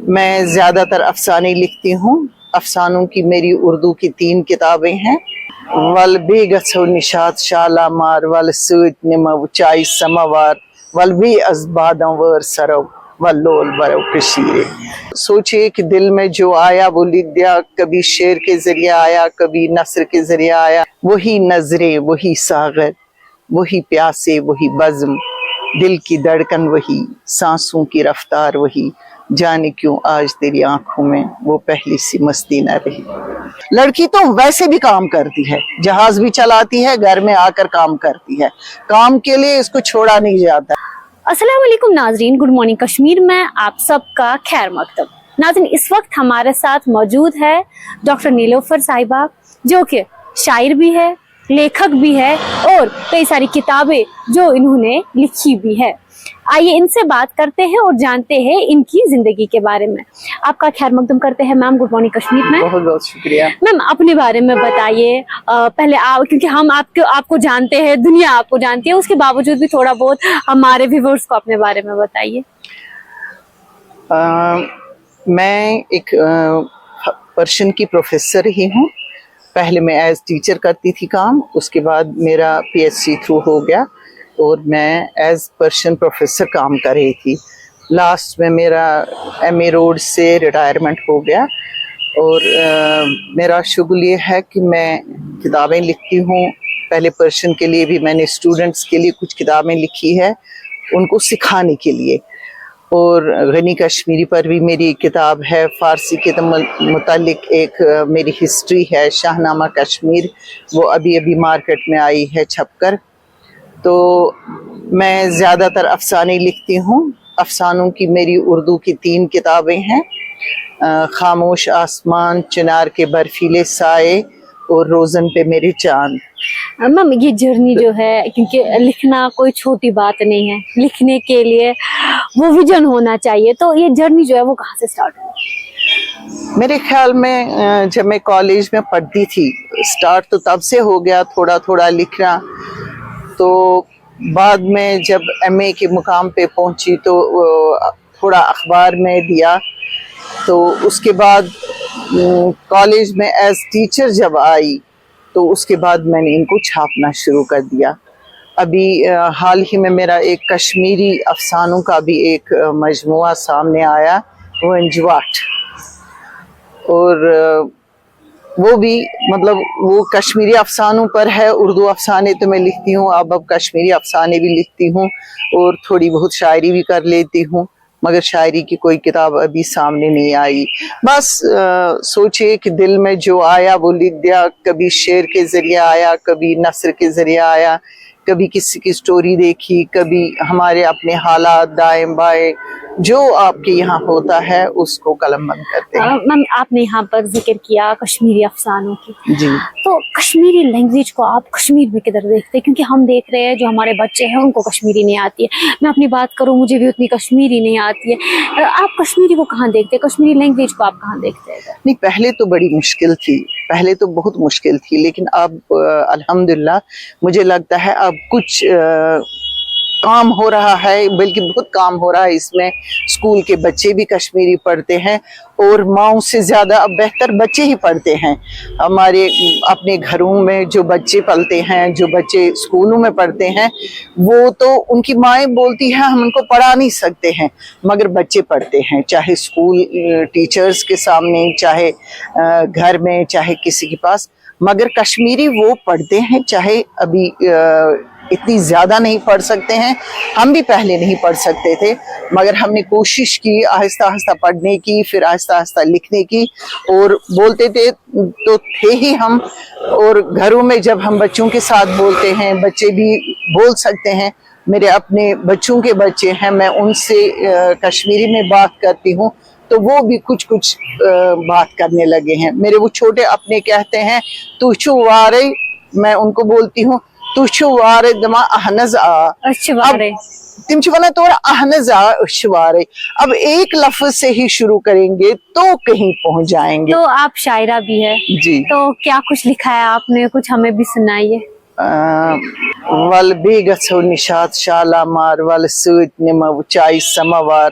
میں زیادہ تر افسانے لکھتی ہوں. افسانوں کی میری اردو کی 3 کتابیں ہیں. ول بی گھو نشاد شالامار ول ست نمو چائے سماوار ول بی از بادم ور سرو ول لول برو کشیرے. سوچے کہ دل میں جو آیا وہ لکھ دیا. کبھی شعر کے ذریعے آیا, کبھی نثر کے ذریعے آیا. وہی نظریں, وہی ساغر, وہی پیاسے, وہی بزم, دل کی دھڑکن وہی, سانسوں کی رفتار وہی, جانے کیوں آج تیری آنکھوں میں وہ پہلی سی مستی نہ رہی. لڑکی تو ویسے بھی کام کرتی ہے, جہاز بھی چلاتی ہے, گھر میں آ کر کام کرتی ہے. کام کے لیے اس کو چھوڑا نہیں جاتا. السلام علیکم ناظرین, گڈ مارننگ کشمیر میں آپ سب کا خیر مقدم. ناظرین, اس وقت ہمارے ساتھ موجود ہے ڈاکٹر نیلوفر صاحبہ, جو کہ شاعر بھی ہے, لیکھک بھی ہے اور کئی ساری کتابیں جو انہوں نے لکھی بھی ہے. آئیے ان سے بات کرتے ہیں اور جانتے ہیں ان کی زندگی کے بارے میں. آپ کا خیر مقدم کرتے ہیں میم, گڈ مارننگ کشمیر میں. بہت بہت شکریہ میم. اپنے بارے میں بتائیے پہلے, کیونکہ ہم آپ کو جانتے ہیں, دنیا آپ کو جانتی ہے, اس کے باوجود بھی تھوڑا بہت ہمارے ویورز کو اپنے بارے میں بتائیے. میں ایک پرشین کی پروفیسر ہی ہوں. پہلے میں ایز ٹیچر کرتی تھی کام, اس کے بعد میرا پی ایچ ڈی تھرو ہو گیا اور میں ایز پرشین پروفیسر کام کر رہی تھی. لاسٹ میں میرا ایم اے روڈ سے ریٹائرمنٹ ہو گیا اور میرا شغل یہ ہے کہ میں کتابیں لکھتی ہوں. پہلے پرشین کے لیے بھی میں نے اسٹوڈنٹس کے لیے کچھ کتابیں لکھی ہے, ان کو سکھانے کے لیے. اور غنی کشمیری پر بھی میری کتاب ہے. فارسی کے متعلق ایک میری ہسٹری ہے, شاہ نامہ کشمیر, وہ ابھی مارکیٹ میں آئی ہے چھپ کر. تو میں زیادہ تر افسانے لکھتی ہوں. افسانوں کی میری اردو کی 3 کتابیں ہیں. خاموش آسمان, چنار کے برفیلے سائے اور روزن پہ میرے چاند. میم, یہ جرنی جو ہے, کیونکہ لکھنا کوئی چھوٹی بات نہیں ہے, لکھنے کے لیے وہ ویژن ہونا چاہیے, تو یہ جرنی جو ہے وہ کہاں سے سٹارٹ ہوئی؟ میرے خیال میں جب میں کالج میں پڑھتی تھی, سٹارٹ تو تب سے ہو گیا تھوڑا تھوڑا لکھنا. تو بعد میں جب ایم اے کے مقام پہ پہنچی تو تھوڑا اخبار میں دیا. تو اس کے بعد کالج میں ایز ٹیچر جب آئی تو اس کے بعد میں نے ان کو چھاپنا شروع کر دیا. ابھی حال ہی میں میرا ایک کشمیری افسانوں کا بھی ایک مجموعہ سامنے آیا, ونجواٹ, اور وہ بھی مطلب وہ کشمیری افسانوں پر ہے. اردو افسانے تو میں لکھتی ہوں, اب کشمیری افسانے بھی لکھتی ہوں اور تھوڑی بہت شاعری بھی کر لیتی ہوں, مگر شاعری کی کوئی کتاب ابھی سامنے نہیں آئی. بس سوچے کہ دل میں جو آیا وہ لکھ دیا. کبھی شعر کے ذریعے آیا, کبھی نثر کے ذریعے آیا, کبھی کسی کی سٹوری دیکھی, کبھی ہمارے اپنے حالات دائیں بائیں جو آپ کے یہاں ہوتا ہے اس کو قلم بند کرتے ہیں. میم, آپ نے یہاں پر ذکر کیا کشمیری افسانوں کی, جی. تو کشمیری لینگویج کو آپ کشمیر میں کدھر دیکھتے ہیں؟ کیونکہ ہم دیکھ رہے ہیں جو ہمارے بچے ہیں ان کو کشمیری نہیں آتی ہے. میں اپنی بات کروں, مجھے بھی اتنی کشمیری نہیں آتی ہے. آپ کشمیری کو کہاں دیکھتے ہیں, کشمیری لینگویج کو آپ کہاں دیکھتے ہیں؟ نہیں, پہلے تو بڑی مشکل تھی, پہلے تو بہت مشکل تھی, لیکن اب الحمدللہ مجھے لگتا ہے اب کچھ کام ہو رہا ہے, بلکہ بہت کام ہو رہا ہے اس میں. اسکول کے بچے بھی کشمیری پڑھتے ہیں اور ماؤں سے زیادہ اب بہتر بچے ہی پڑھتے ہیں. ہمارے اپنے گھروں میں جو بچے پلتے ہیں, جو بچے اسکولوں میں پڑھتے ہیں, وہ تو ان کی مائیں بولتی ہیں ہم ان کو پڑھا نہیں سکتے ہیں, مگر بچے پڑھتے ہیں, چاہے اسکول ٹیچرز کے سامنے, چاہے گھر میں, چاہے کسی کے پاس, مگر کشمیری وہ پڑھتے ہیں. چاہے ابھی اتنی زیادہ نہیں پڑھ سکتے ہیں, ہم بھی پہلے نہیں پڑھ سکتے تھے, مگر ہم نے کوشش کی آہستہ آہستہ پڑھنے کی, پھر آہستہ آہستہ لکھنے کی, اور بولتے تھے تو تھے ہی ہم. اور گھروں میں جب ہم بچوں کے ساتھ بولتے ہیں, بچے بھی بول سکتے ہیں, میرے اپنے بچوں کے بچے ہیں, میں ان سے کشمیری میں بات کرتی ہوں تو وہ بھی کچھ بات کرنے لگے ہیں. میرے وہ چھوٹے اپنے کہتے ہیں تو چھو وارے, میں ان کو بولتی ہوں تو چھو وارے دما احنز آ, تم چھو وانا تو احنز آ اشوارے. اب ایک لفظ سے ہی شروع کریں گے تو کہیں پہنچ جائیں گے. تو آپ شاعرہ بھی ہے, جی, تو کیا کچھ لکھا ہے آپ نے, کچھ ہمیں بھی سنائیے. ول بی گھو نشاد شالامار ول ست نمو چائے سماوار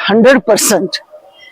100%